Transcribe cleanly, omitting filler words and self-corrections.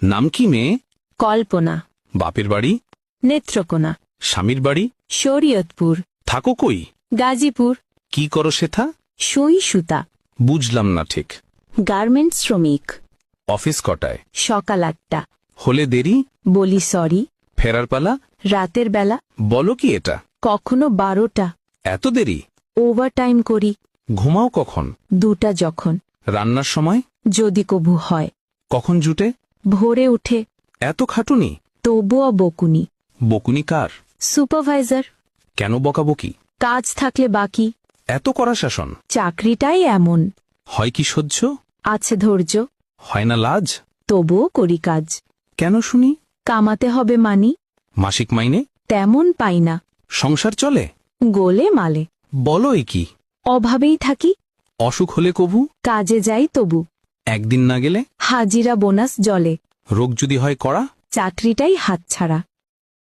নাম কি মেয়ে? কল্পনা। বাপের বাড়ি? নেত্রকোনা। স্বামীর বাড়ি? শরীয়তপুর। থাকো কই? গাজীপুর। কি করো সেথা? সুই সুতা। বুঝলাম না ঠিক। গার্মেন্টস শ্রমিক। অফিস কটায়? সকাল 8টা। হলে দেরি? বলি সরি। ফেরার পালা? রাতের বেলা। বলো কি এটা? কখনো 12টা। এত দেরি? ওভারটাইম করি। ঘুমাও কখন? 2টা যখন। রান্নার সময়? যদি কবু হয়। কখন জুটে? ভোরে উঠে। এত খাটুনি? তবুও বকুনি। বকুনি কার? সুপারভাইজার। কেন বকাবকি? কাজ থাকলে বাকি। এত কড়া শাসন? চাকরিটাই এমন। হয় কি সহ্য? আছে ধৈর্য। হয় না লাজ? তবুও করি কাজ। কেন শুনি? কামাতে হবে মানি। মাসিক মাইনে? তেমন পাই না। সংসার চলে? গোলে মালে। বলো এ কি? অভাবেই থাকি। অসুখ হলে কবু? কাজে যাই তবু। একদিন না গেলে? হাজিরা বোনাস জলে। রোগ যদি হয় কড়া? চাকরিটাই হাতছাড়া।